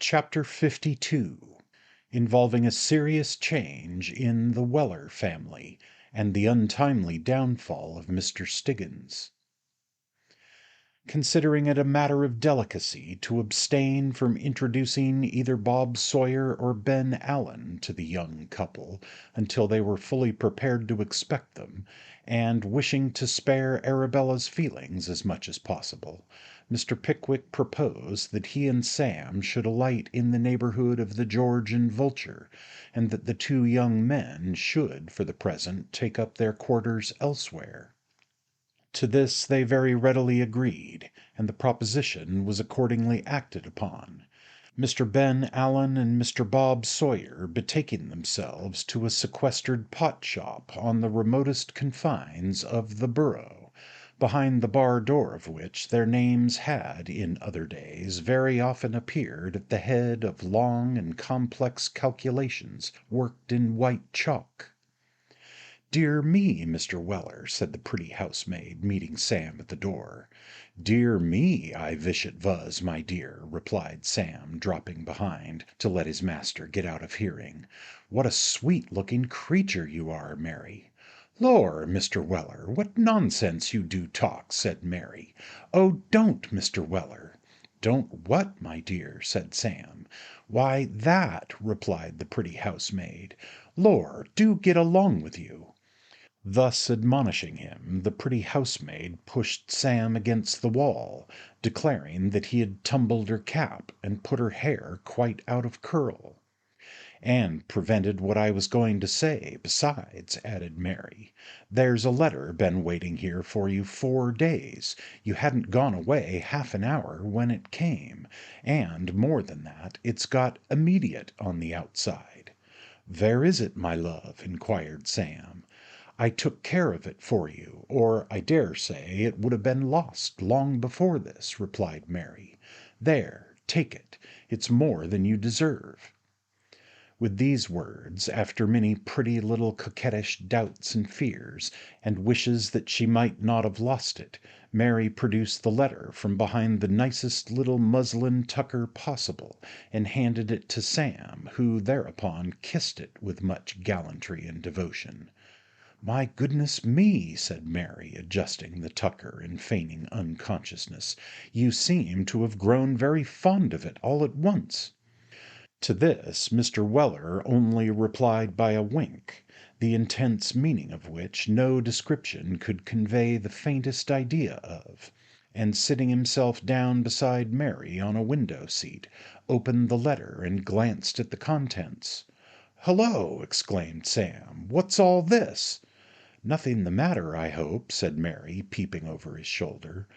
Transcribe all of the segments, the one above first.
Chapter 52, involving a serious change in the Weller family and the untimely downfall of Mr. Stiggins. Considering it a matter of delicacy to abstain from introducing either Bob Sawyer or Ben Allen to the young couple until they were fully prepared to expect them, and wishing to spare Arabella's feelings as much as possible, Mr. Pickwick proposed that he and Sam should alight in the neighbourhood of the George and Vulture, and that the two young men should for the present take up their quarters elsewhere. To this they very readily agreed, and the proposition was accordingly acted upon, Mr. Ben Allen and Mr. Bob Sawyer betaking themselves to a sequestered pot shop on the remotest confines of the borough, behind the bar door of which their names had in other days very often appeared at the head of long and complex calculations worked in white chalk. "Dear me, Mr. Weller," said the pretty housemaid, meeting Sam at the door. "Dear me, I vish it was, my dear," replied Sam, dropping behind, to let his master get out of hearing. "What a sweet-looking creature you are, Mary." "Lor, Mr. Weller, what nonsense you do talk," said Mary. "Oh, don't, Mr. Weller." "Don't what, my dear?" said Sam. "Why, that," replied the pretty housemaid. "Lor, do get along with you." Thus admonishing him, the pretty housemaid pushed Sam against the wall, declaring that he had tumbled her cap and put her hair quite out of curl. "And prevented what I was going to say, besides," added Mary. "There's a letter been waiting here for you 4 days. You hadn't gone away half an hour when it came, and, more than that, it's got 'immediate' on the outside." "Where is it, my love?" inquired Sam. "I took care of it for you, or I dare say it would have been lost long before this," replied Mary. "There, take it. It's more than you deserve." With these words, after many pretty little coquettish doubts and fears, and wishes that she might not have lost it, Mary produced the letter from behind the nicest little muslin tucker possible, and handed it to Sam, who thereupon kissed it with much gallantry and devotion. "My goodness me," said Mary, adjusting the tucker and feigning unconsciousness, "you seem to have grown very fond of it all at once." To this Mr. Weller only replied by a wink, the intense meaning of which no description could convey the faintest idea of, and sitting himself down beside Mary on a window seat, opened the letter and glanced at the contents. "Hullo!" exclaimed Sam, "what's all this?" "Nothing the matter, I hope," said Mary, peeping over his shoulder.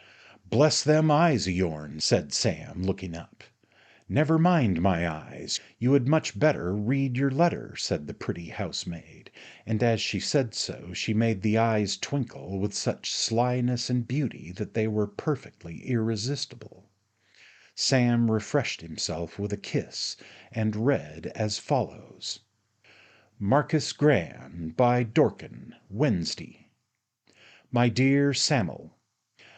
"Bless them eyes o' yourn," said Sam, looking up. "Never mind my eyes. You had much better read your letter," said the pretty housemaid, and as she said so she made the eyes twinkle with such slyness and beauty that they were perfectly irresistible. Sam refreshed himself with a kiss, and read as follows: Marcus Gran, by Dorkin, Wednesday. My dear Sam'l,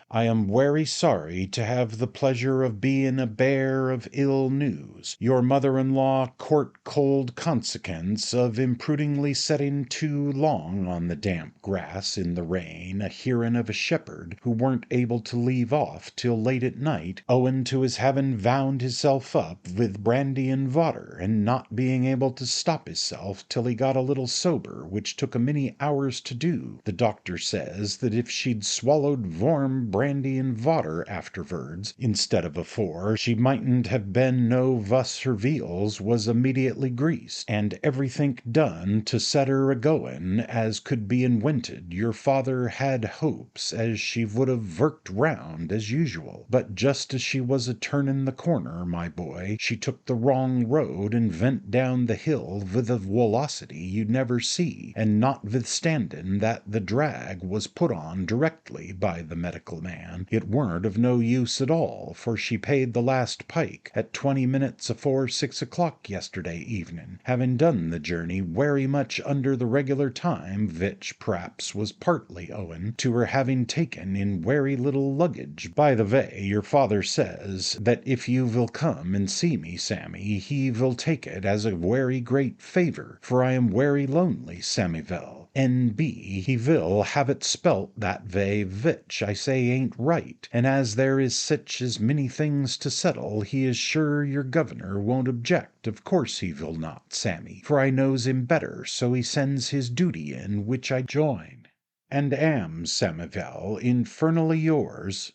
I am wery sorry to have the pleasure of being a bearer of ill news. Your mother-in-law court cold consequence of imprudingly setting too long on the damp grass in the rain a hearing of a shepherd who weren't able to leave off till late at night, owing to his having vound hisself up with brandy and water, and not being able to stop hisself till he got a little sober, which took a many hours to do. The doctor says that if she'd swallowed warm brandy and water afterwards, instead of afore, she mightn't have been no vus her veals was immediately greased, and everythink done to set her a-going as could be inwented. Your father had hopes as she would have worked round as usual, but just as she was a-turning the corner, my boy, she took the wrong road and went down the hill with a velocity you'd never see, and notwithstanding that the drag was put on directly by the medical man, it weren't of no use at all, for she paid the last pike at 20 minutes afore 6 o'clock yesterday evening, having done the journey wery much under the regular time, which p'raps was partly owing to her having taken in wery little luggage. By the way, your father says that if you will come and see me, Sammy, he will take it as a wery great favour, for I am wery lonely, Sammyville. N.B. he will have it spelt that way, which I say ain't right, and as there is sich as many things to settle, he is sure your governor won't object. Of course he will not, Sammy, for I knows him better, so he sends his duty in, which I join, and am, Sammyville, infernally yours,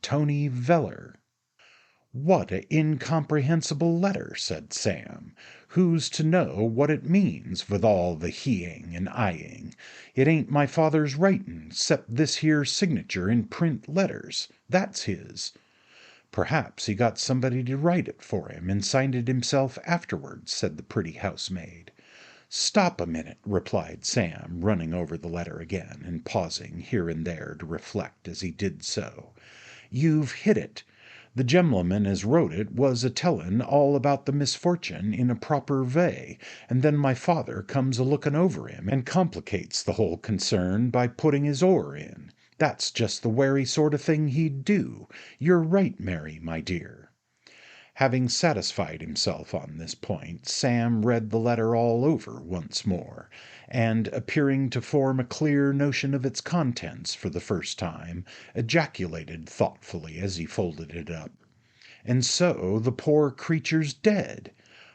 Tony Veller. "What a incomprehensible letter," said Sam. "Who's to know what it means, with all the heing and eyeing? It ain't my father's writing, 'cept this here signature in print letters. That's his." "Perhaps he got somebody to write it for him, and signed it himself afterwards," said the pretty housemaid. "Stop a minute," replied Sam, running over the letter again, and pausing here and there to reflect as he did so. "You've hit it. The gentleman as wrote it was a tellin' all about the misfortune in a proper way, and then my father comes a looking over him, and complicates the whole concern by putting his oar in. That's just the wery sort of thing he'd do. You're right, Mary, my dear." Having satisfied himself on this point, Sam read the letter all over once more, and, appearing to form a clear notion of its contents for the first time, ejaculated thoughtfully as he folded it up, "And so the poor creature's dead.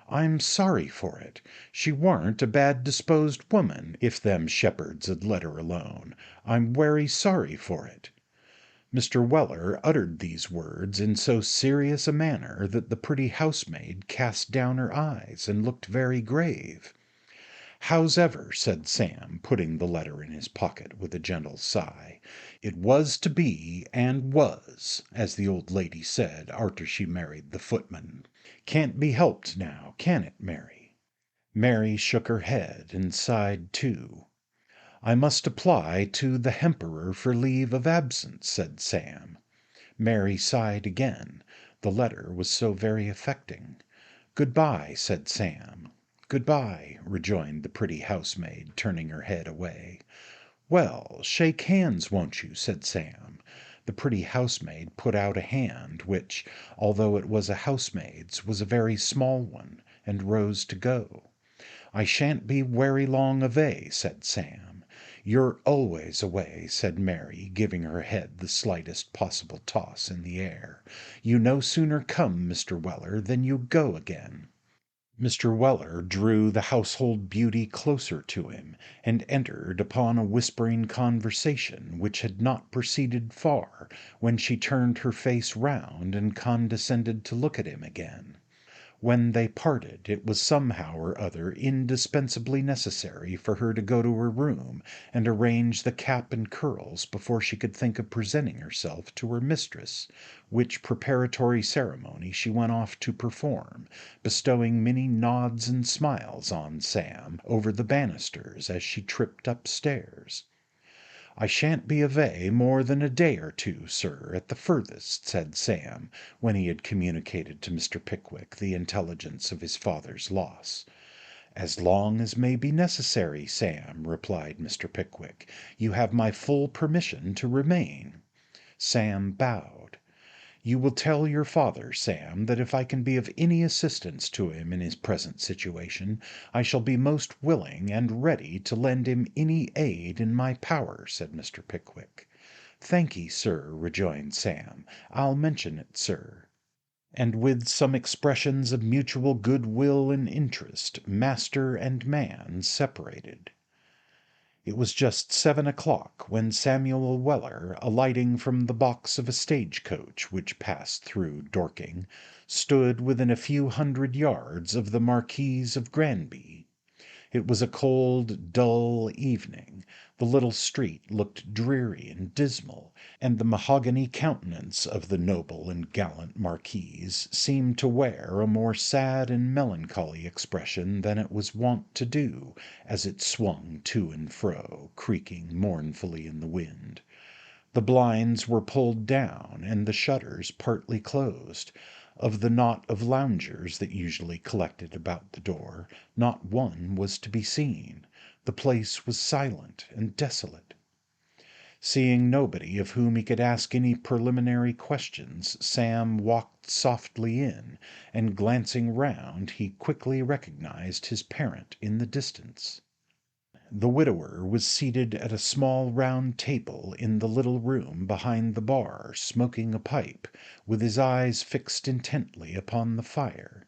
I'm sorry for it. She warn't a bad disposed woman, if them shepherds had let her alone. I'm wery sorry for it." Mr. Weller uttered these words in so serious a manner that the pretty housemaid cast down her eyes and looked very grave. "Hows'ever," said Sam, putting the letter in his pocket with a gentle sigh, "it was to be, and was, as the old lady said arter she married the footman. Can't be helped now, can it, Mary?" Mary shook her head and sighed too. "I must apply to the Hemperor for leave of absence," said Sam. Mary sighed again, the letter was so very affecting. "Good-bye," said Sam. "Good-bye," rejoined the pretty housemaid, turning her head away. "Well, shake hands, won't you?" said Sam. The pretty housemaid put out a hand, which, although it was a housemaid's, was a very small one, and rose to go. "I shan't be wery long away," said Sam. "You're always away," said Mary, giving her head the slightest possible toss in the air. "You no sooner come, Mr. Weller, than you go again." Mr. Weller drew the household beauty closer to him, and entered upon a whispering conversation which had not proceeded far, when she turned her face round and condescended to look at him again. When they parted, it was somehow or other indispensably necessary for her to go to her room and arrange the cap and curls before she could think of presenting herself to her mistress, which preparatory ceremony she went off to perform, bestowing many nods and smiles on Sam over the banisters as she tripped upstairs. "I shan't be away more than a day or two, sir, at the furthest," said Sam, when he had communicated to Mr. Pickwick the intelligence of his father's loss. "As long as may be necessary, Sam," replied Mr. Pickwick. "You have my full permission to remain." Sam bowed. "You will tell your father, Sam, that if I can be of any assistance to him in his present situation, I shall be most willing and ready to lend him any aid in my power," said Mr. Pickwick. "Thank'ee, sir," rejoined Sam. "I'll mention it, sir." And with some expressions of mutual goodwill and interest, master and man separated. It was just 7 o'clock when Samuel Weller, alighting from the box of a stage-coach which passed through Dorking, stood within a few hundred yards of the Marquis of Granby. It was a cold, dull evening. The little street looked dreary and dismal, and the mahogany countenance of the noble and gallant Marquis seemed to wear a more sad and melancholy expression than it was wont to do, as it swung to and fro, creaking mournfully in the wind. The blinds were pulled down and the shutters partly closed. Of the knot of loungers that usually collected about the door, not one was to be seen. The place was silent and desolate. Seeing nobody of whom he could ask any preliminary questions, Sam walked softly in, and glancing round he quickly recognized his parent in the distance. The widower was seated at a small round table in the little room behind the bar, smoking a pipe, with his eyes fixed intently upon the fire.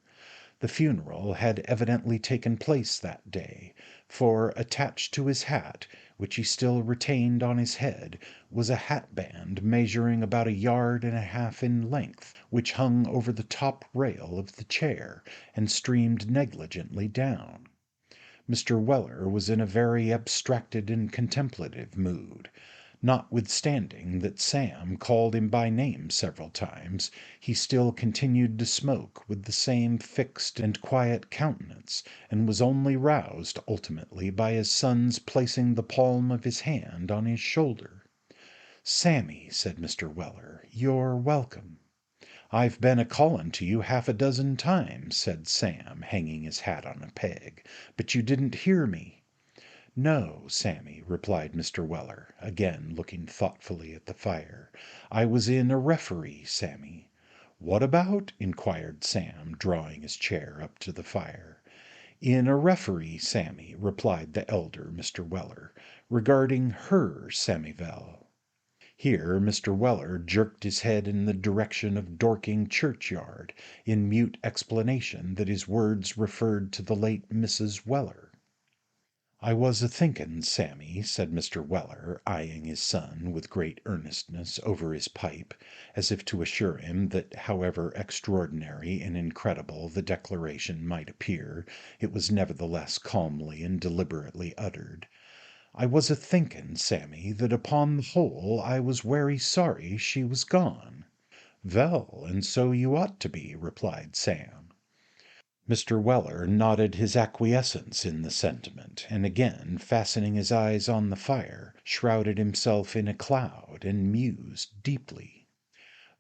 The funeral had evidently taken place that day, for attached to his hat, which he still retained on his head, was a hatband measuring about 1.5 yards in length, which hung over the top rail of the chair and streamed negligently down. Mr. Weller was in a very abstracted and contemplative mood. Notwithstanding that Sam called him by name several times, he still continued to smoke with the same fixed and quiet countenance, and was only roused ultimately by his son's placing the palm of his hand on his shoulder. "Sammy," said Mr. Weller, "you're welcome." "I've been a calling to you half a dozen times," said Sam, hanging his hat on a peg, "but you didn't hear me." "No, Sammy," replied Mr. Weller, again looking thoughtfully at the fire. "I was in a referee, Sammy." "What about?" inquired Sam, drawing his chair up to the fire. "In a referee, Sammy," replied the elder Mr. Weller, "regarding her Sammyville." Here Mr. Weller jerked his head in the direction of Dorking churchyard, in mute explanation that his words referred to the late Mrs. Weller. "I was a thinking, Sammy," said Mr. Weller, eyeing his son with great earnestness over his pipe, as if to assure him that however extraordinary and incredible the declaration might appear, it was nevertheless calmly and deliberately uttered. "I was a thinking, Sammy, that upon the whole I was wery sorry she was gone." "Vell, and so you ought to be," replied Sam. Mr. Weller nodded his acquiescence in the sentiment, and again fastening his eyes on the fire, shrouded himself in a cloud, and mused deeply.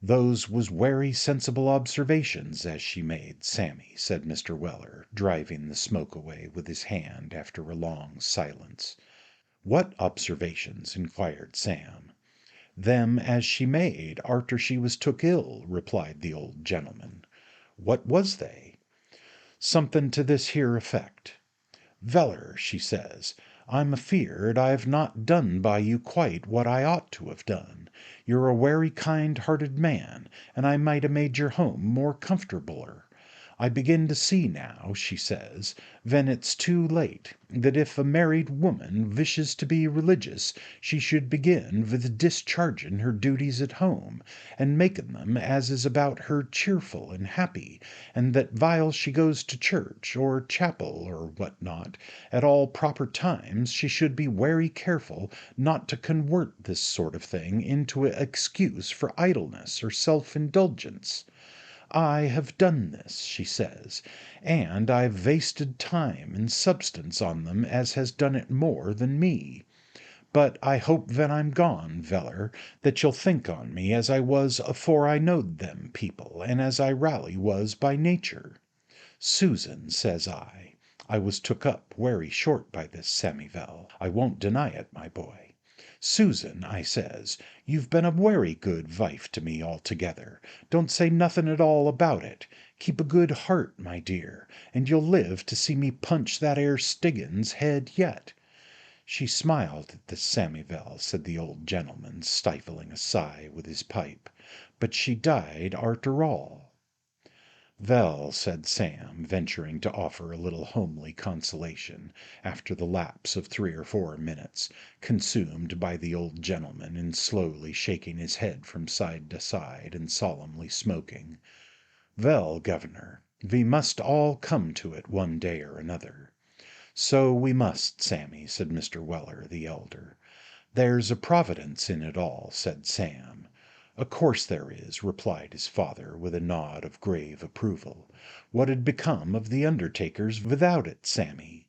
"Those was wery sensible observations as she made, Sammy," said Mr. Weller, driving the smoke away with his hand after a long silence. "What observations?" inquired Sam. "Them as she made arter she was took ill," replied the old gentleman. "What was they?" "Something to this here effect. 'Veller,' she says, 'I'm afeard I've not done by you quite what I ought to have done. You're a wery kind hearted man, and I might 'a made your home more comfortabler. I begin to see now,' she says, 'ven it's too late, that if a married woman vishes to be religious, she should begin with discharging her duties at home, and making them as is about her cheerful and happy, and that vile she goes to church, or chapel, or what not, at all proper times, she should be wery careful not to conwert this sort of thing into a excuse for idleness or self-indulgence. I have done this,' she says, 'and I've vasted time and substance on them as has done it more than me. But I hope ven I'm gone, Veller, that you'll think on me as I was afore I knowed them people, and as I rally was by nature.' Susan, says I was took up wery short by this Sammyville, I won't deny it, my boy. 'Susan,' I says, 'you've been a wery good vife to me altogether. Don't say nothing at all about it. Keep a good heart, my dear, and you'll live to see me punch that 'ere Stiggins' head yet.' She smiled at this Sammyville," said the old gentleman, stifling a sigh with his pipe, "but she died arter all." "Vell," said Sam, venturing to offer a little homely consolation, after the lapse of 3 or 4 minutes, consumed by the old gentleman in slowly shaking his head from side to side and solemnly smoking, "Vell, governor, ve must all come to it one day or another." "So we must, Sammy," said Mr. Weller the elder. "There's a Providence in it all," said Sam. "O' course there is," replied his father, with a nod of grave approval. "What 'ud become of the undertakers vithout it, Sammy?"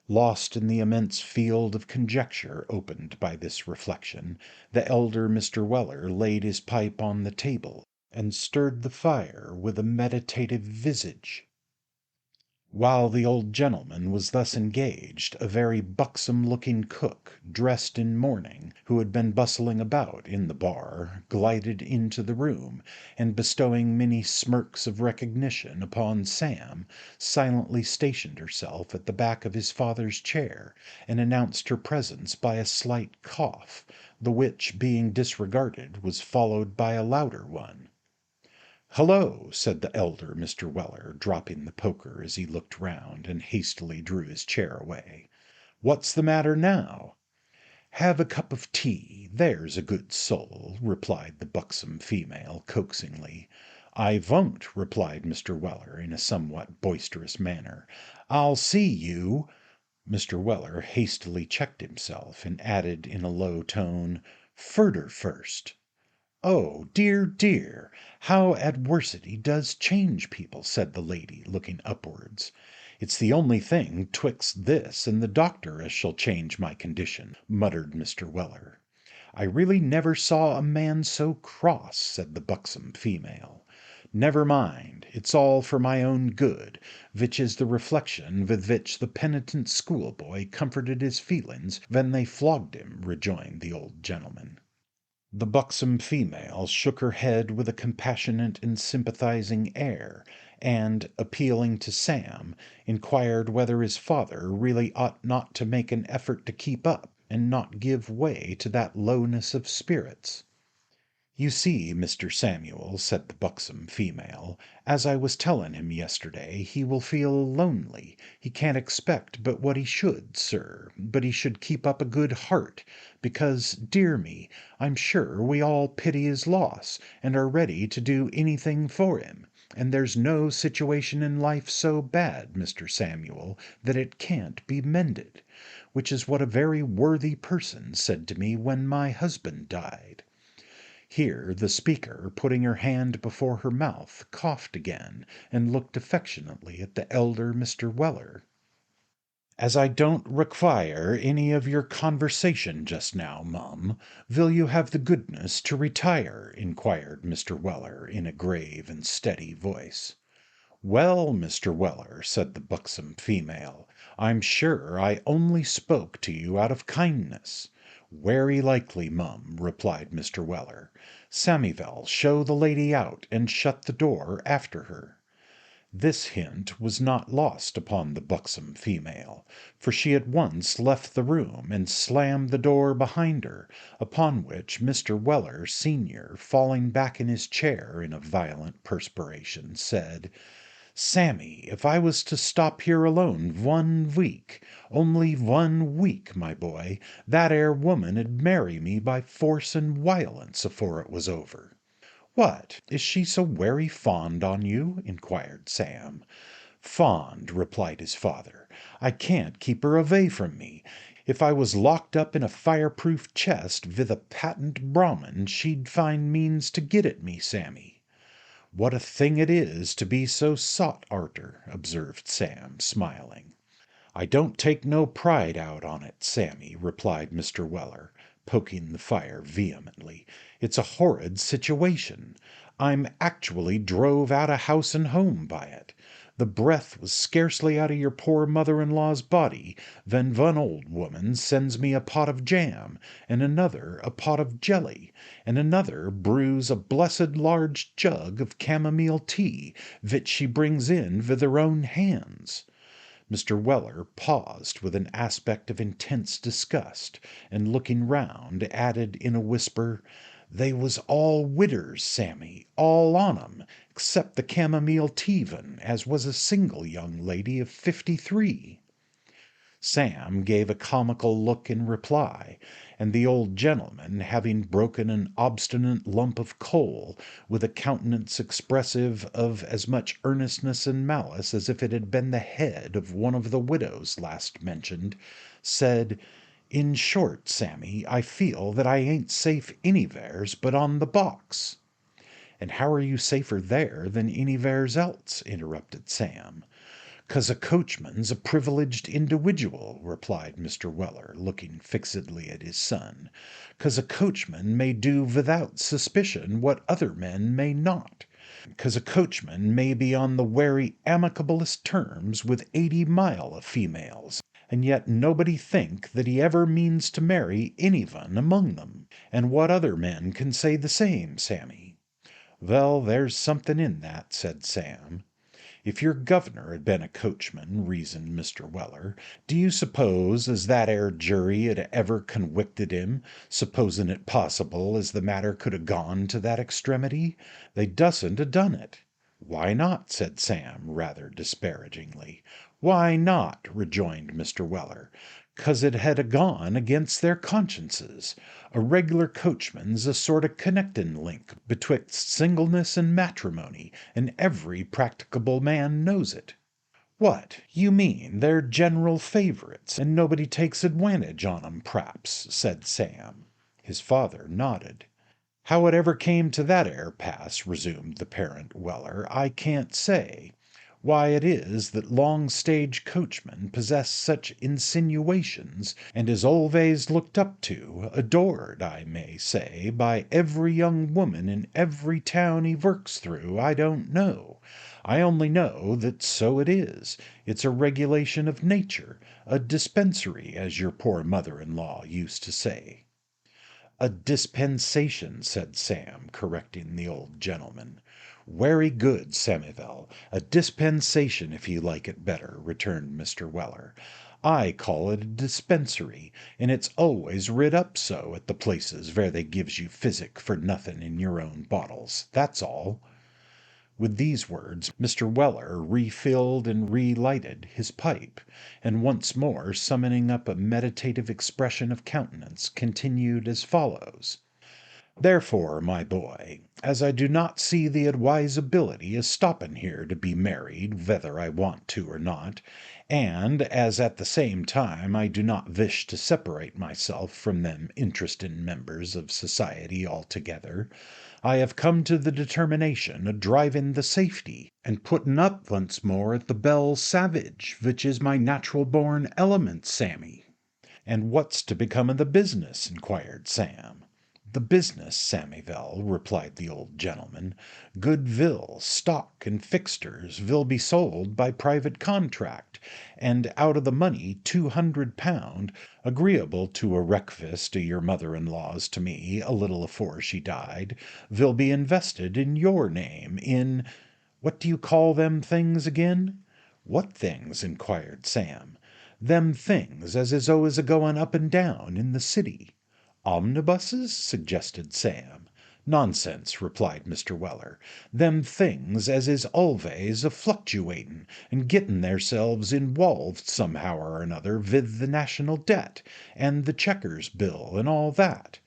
Lost in the immense field of conjecture opened by this reflection, the elder Mr. Weller laid his pipe on the table, and stirred the fire with a meditative visage. While the old gentleman was thus engaged, a very buxom-looking cook, dressed in mourning, who had been bustling about in the bar, glided into the room, and bestowing many smirks of recognition upon Sam, silently stationed herself at the back of his father's chair, and announced her presence by a slight cough, the which, being disregarded, was followed by a louder one. "Hullo!" said the elder Mr. Weller, dropping the poker as he looked round, and hastily drew his chair away. "What's the matter now?" "Have a cup of tea, there's a good soul," replied the buxom female, coaxingly. "I won't," replied Mr. Weller, in a somewhat boisterous manner. "I'll see you—" Mr. Weller hastily checked himself, and added in a low tone, "Furder first." "Oh, dear, dear! How adversity does change people!" said the lady, looking upwards. "It's the only thing 'twixt this and the doctor as shall change my condition," muttered Mr. Weller. "I really never saw a man so cross," said the buxom female. "Never mind, it's all for my own good, which is the reflection with which the penitent schoolboy comforted his feelings when they flogged him," rejoined the old gentleman. The buxom female shook her head with a compassionate and sympathizing air, and, appealing to Sam, inquired whether his father really ought not to make an effort to keep up, and not give way to that lowness of spirits. "You see, Mr. Samuel," said the buxom female, "as I was tellin' him yesterday, he will feel lonely. He can't expect but what he should, sir, but he should keep up a good heart, because, dear me, I'm sure we all pity his loss, and are ready to do anything for him. And there's no situation in life so bad, Mr. Samuel, that it can't be mended, which is what a very worthy person said to me when my husband died." Here the speaker, putting her hand before her mouth, coughed again, and looked affectionately at the elder Mr. Weller. "As I don't require any of your conversation just now, mum, will you have the goodness to retire?" inquired Mr. Weller, in a grave and steady voice. "Well, Mr. Weller," said the buxom female, "I'm sure I only spoke to you out of kindness." "Werry likely, mum," replied Mr. Weller. "Samivel, show the lady out, and shut the door after her." This hint was not lost upon the buxom female, for she at once left the room and slammed the door behind her, upon which Mr. Weller, senior, falling back in his chair in a violent perspiration, said, "Sammy, if I was to stop here alone 1 week, only 1 week, my boy, that 'ere woman 'ud marry me by force and wiolence afore it was over." "What, is she so werry fond on you?" inquired Sam. "Fond," replied his father. "I can't keep her avay from me. If I was locked up in a fireproof chest with a patent Brahmin, she'd find means to git at me, Sammy." "What a thing it is to be so sought arter," observed Sam, smiling. "I don't take no pride out on it, Sammy," replied Mr. Weller, poking the fire vehemently. "It's a horrid situation. I'm actually drove out of house and home by it. The breath was scarcely out of your poor mother-in-law's body, when one old woman sends me a pot of jam, and another a pot of jelly, and another brews a blessed large jug of camomile tea, which she brings in with her own hands." Mr. Weller paused with an aspect of intense disgust, and looking round, added in a whisper, "They was all widders, Sammy, all on 'em, except the camomile tea one, as was a single young lady of 53. Sam gave a comical look in reply, and the old gentleman, having broken an obstinate lump of coal, with a countenance expressive of as much earnestness and malice as if it had been the head of one of the widows last mentioned, said, "In short, Sammy, I feel that I ain't safe anyveres but on the box." "And how are you safer there than anyveres else?" interrupted Sam. "'Cause a coachman's a privileged individual," replied Mr. Weller, looking fixedly at his son. "'Cause a coachman may do without suspicion what other men may not. 'Cause a coachman may be on the werry amicablest terms with 80 mile of females, and yet nobody think that he ever means to marry any one among them. And what other men can say the same, Sammy?" "Well, there's something in that," said Sam. "If your governor had been a coachman," reasoned Mr. Weller, "do you suppose as that 'ere jury 'd ever conwicted him, supposin' it possible as the matter could have gone to that extremity? They dustn't have done it." "Why not?" said Sam, rather disparagingly. "Why not?" rejoined Mr. Weller. "'Cause it had a gone against their consciences. A reg'lar coachman's a sort of connectin' link betwixt singleness and matrimony, and every practicable man knows it." "What, you mean they're general favourites, and nobody takes adwantage on 'em, p'raps?" said Sam. His father nodded. "How it ever came to that 'ere pass," resumed the parent Weller, "I can't say. Why it is that long stage coachmen possess such insinuations, and is always looked up to, adored, I may say, by every young woman in every town he works through, I don't know. I only know that so it is. It's a regulation of nature, a dispensary, as your poor mother-in-law used to say." "A dispensation," said Sam, correcting the old gentleman. "Werry good, Samivel, a dispensation if you like it better," returned Mr. Weller. "I call it a dispensary, and it's always writ up so at the places where they gives you physic for nothing in your own bottles, that's all." With these words Mr. Weller refilled and relighted his pipe, and once more summoning up a meditative expression of countenance, continued as follows: "Therefore, my boy, as I do not see the advisability of stopping here to be married, whether I want to or not, and as at the same time I do not wish to separate myself from them interestin' members of society altogether, I have come to the determination of driving the safety, and putting up once more at the Belle Savage, which is my natural born element, Sammy." "And what's to become of the business?" inquired Sam. "The business, Samivel," replied the old gentleman, "good vill, stock, and fixtures vill be sold by private contract, and out of the money £200, agreeable to a request of your mother-in-law's to me a little afore she died, vill be invested in your name in what do you call them things again?" "What things?" inquired Sam. "Them things as is always a going up and down in the city." "Omnibuses?" suggested Sam. "Nonsense," replied Mr. Weller. "Them things as is alvays a fluctuatin' and gettin' theirselves inwolved somehow or another with the national debt, and the checkers bill, and all that."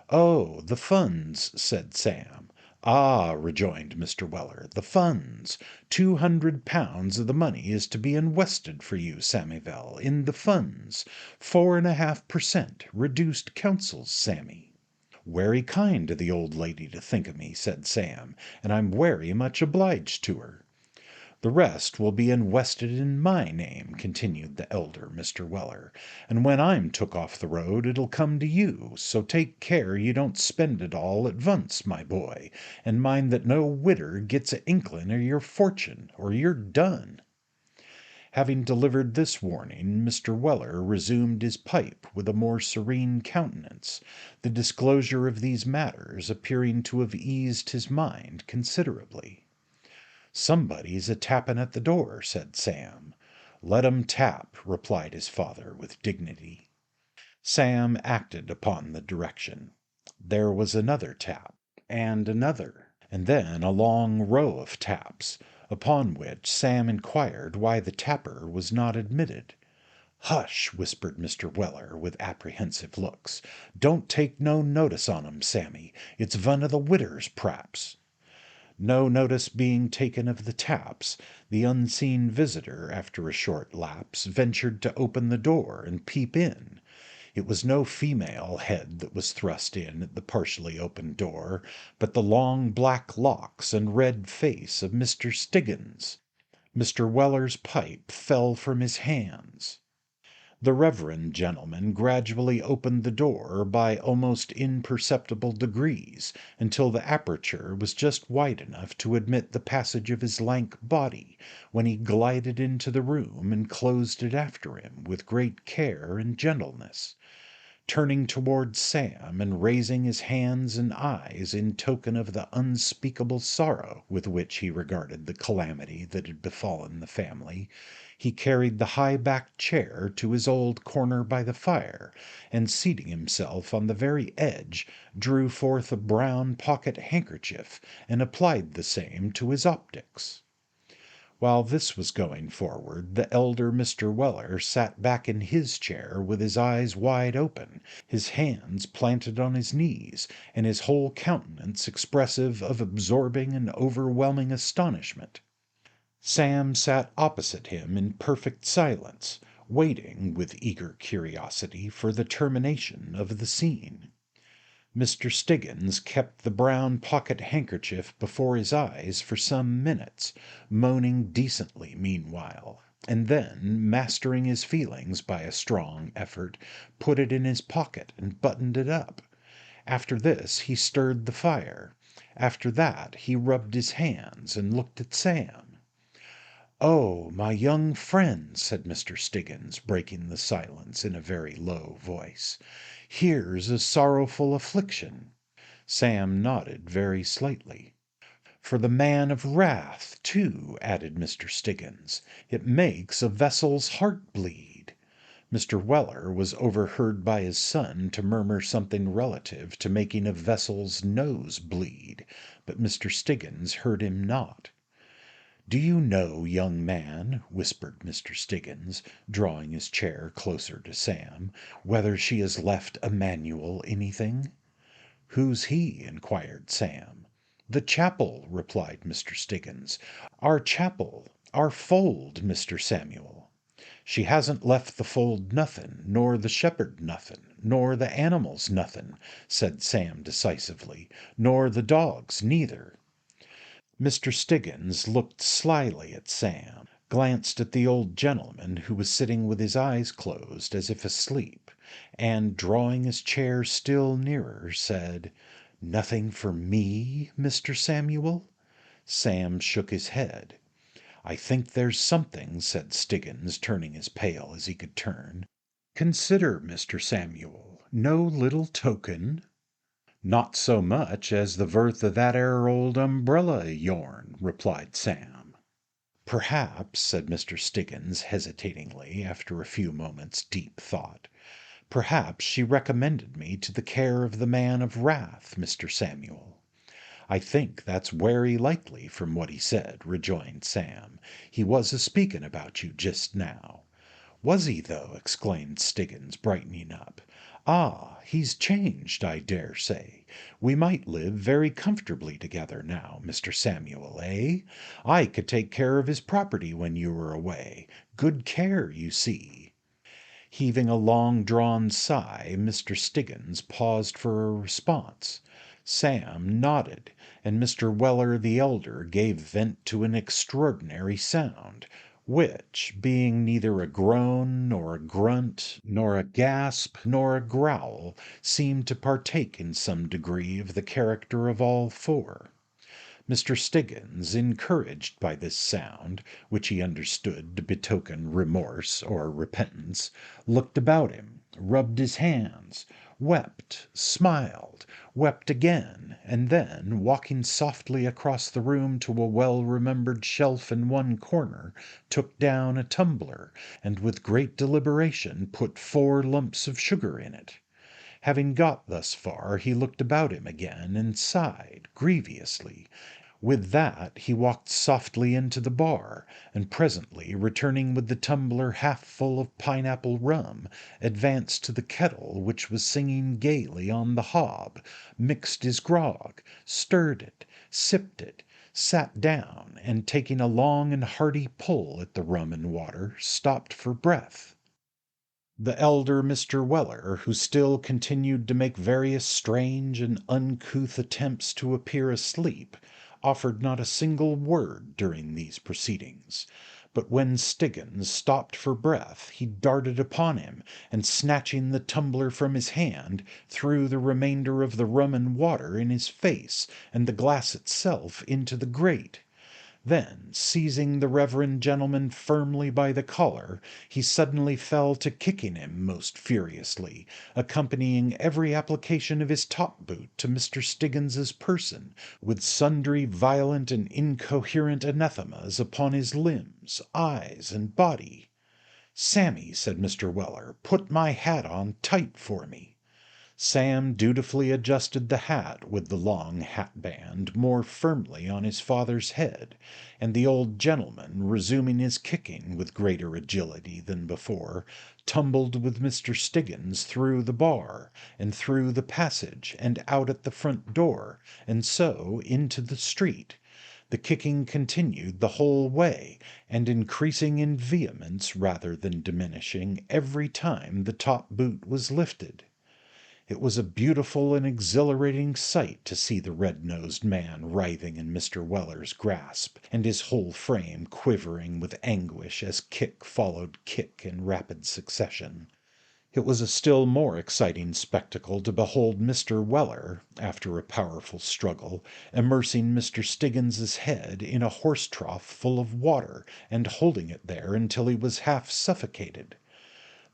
"Oh, the funds," said Sam. "Ah," rejoined Mr. Weller, "the funds. £200 of the money is to be inwested for you, Samivel, in the funds. 4.5%, reduced counsels, Sammy." "Werry kind of the old lady to think of me," said Sam, "and I'm werry much obliged to her." "The rest will be inwested in my name," continued the elder Mr. Weller, "and when I'm took off the road it'll come to you, so take care you don't spend it all at once, my boy, and mind that no widder gets a inklin' of your fortune, or you're done." Having delivered this warning, Mr. Weller resumed his pipe with a more serene countenance, the disclosure of these matters appearing to have eased his mind considerably. "Somebody's a tapping at the door," said Sam. "Let 'em tap," replied his father with dignity. Sam acted upon the direction. There was another tap, and another, and then a long row of taps, upon which Sam inquired why the tapper was not admitted. "Hush!" whispered Mr. Weller, with apprehensive looks. "Don't take no notice on 'em, Sammy. It's vun of the widders, p'raps." No notice being taken of the taps, the unseen visitor, after a short lapse, ventured to open the door and peep in. It was no female head that was thrust in at the partially opened door, but the long black locks and red face of Mr. Stiggins. Mr. Weller's pipe fell from his hands. The reverend gentleman gradually opened the door by almost imperceptible degrees, until the aperture was just wide enough to admit the passage of his lank body, when he glided into the room and closed it after him with great care and gentleness, turning towards Sam and raising his hands and eyes in token of the unspeakable sorrow with which he regarded the calamity that had befallen the family. He carried the high-backed chair to his old corner by the fire, and seating himself on the very edge, drew forth a brown pocket handkerchief and applied the same to his optics. While this was going forward, the elder Mr. Weller sat back in his chair with his eyes wide open, his hands planted on his knees, and his whole countenance expressive of absorbing and overwhelming astonishment. Sam sat opposite him in perfect silence, waiting with eager curiosity for the termination of the scene. Mr. Stiggins kept the brown pocket handkerchief before his eyes for some minutes, moaning decently meanwhile, and then, mastering his feelings by a strong effort, put it in his pocket and buttoned it up. After this he stirred the fire. After that he rubbed his hands and looked at Sam. "Oh, my young friend," said Mr. Stiggins, breaking the silence in a very low voice, "here's a sorrowful affliction." Sam nodded very slightly. "For the man of wrath, too," added Mr. Stiggins. "It makes a vessel's heart bleed." Mr. Weller was overheard by his son to murmur something relative to making a vessel's nose bleed, but Mr. Stiggins heard him not. "Do you know, young man," whispered Mr. Stiggins, drawing his chair closer to Sam, "whether she has left Emmanuel anything?" "Who's he?" inquired Sam. "The chapel," replied Mr. Stiggins. "Our chapel, our fold, Mr. Samuel." "She hasn't left the fold nothin', nor the shepherd nothin', nor the animals nothin'," said Sam decisively, "nor the dogs neither." Mr. Stiggins looked slyly at Sam, glanced at the old gentleman, who was sitting with his eyes closed as if asleep, and, drawing his chair still nearer, said, "Nothing for me, Mr. Samuel?" Sam shook his head. "I think there's something," said Stiggins, turning as pale as he could turn. "Consider, Mr. Samuel, no little token?" "Not so much as the verth of that 'ere old umbrella o' yourn," replied Sam. "Perhaps," said Mr. Stiggins hesitatingly, after a few moments' deep thought, "perhaps she recommended me to the care of the man of wrath, Mr. Samuel." "I think that's werry likely from what he said," rejoined Sam. "He was a speaking about you just now." "Was he, though?" exclaimed Stiggins, brightening up. "Ah, he's changed, I dare say. We might live very comfortably together now, Mr. Samuel, eh? I could take care of his property when you were away. Good care, you see." Heaving a long drawn sigh, Mr. Stiggins paused for a response. Sam nodded, and Mr. Weller the elder gave vent to an extraordinary sound, which, being neither a groan, nor a grunt, nor a gasp, nor a growl, seemed to partake in some degree of the character of all four. Mr. Stiggins, encouraged by this sound, which he understood to betoken remorse or repentance, looked about him, rubbed his hands, wept, smiled, wept again, and then, walking softly across the room to a well-remembered shelf in one corner, took down a tumbler, and with great deliberation put 4 lumps of sugar in it. Having got thus far, he looked about him again and sighed grievously. With that he walked softly into the bar, and presently, returning with the tumbler half full of pineapple rum, advanced to the kettle which was singing gaily on the hob, mixed his grog, stirred it, sipped it, sat down, and taking a long and hearty pull at the rum and water, stopped for breath. The elder Mr. Weller, who still continued to make various strange and uncouth attempts to appear asleep, offered not a single word during these proceedings. But when Stiggins stopped for breath, he darted upon him, and snatching the tumbler from his hand, threw the remainder of the rum and water in his face, and the glass itself into the grate. Then, seizing the reverend gentleman firmly by the collar, he suddenly fell to kicking him most furiously, accompanying every application of his top boot to Mr. Stiggins's person, with sundry violent and incoherent anathemas upon his limbs, eyes, and body. "Sammy," said Mr. Weller, "put my hat on tight for me." Sam dutifully adjusted the hat with the long hatband more firmly on his father's head, and the old gentleman, resuming his kicking with greater agility than before, tumbled with Mr. Stiggins through the bar, and through the passage, and out at the front door, and so into the street. The kicking continued the whole way, and increasing in vehemence rather than diminishing every time the top boot was lifted. It was a beautiful and exhilarating sight to see the red-nosed man writhing in Mr. Weller's grasp, and his whole frame quivering with anguish as kick followed kick in rapid succession. It was a still more exciting spectacle to behold Mr. Weller, after a powerful struggle, immersing Mr. Stiggins's head in a horse trough full of water, and holding it there until he was half suffocated.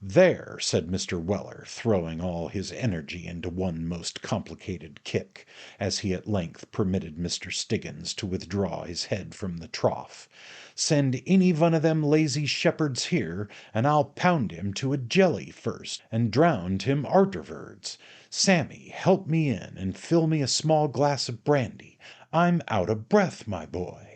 "There," said Mr. Weller, throwing all his energy into one most complicated kick, as he at length permitted Mr. Stiggins to withdraw his head from the trough, "send any one of them lazy shepherds here, and I'll pound him to a jelly first, and drown him arterwards. Sammy, help me in, and fill me a small glass of brandy. I'm out of breath, my boy."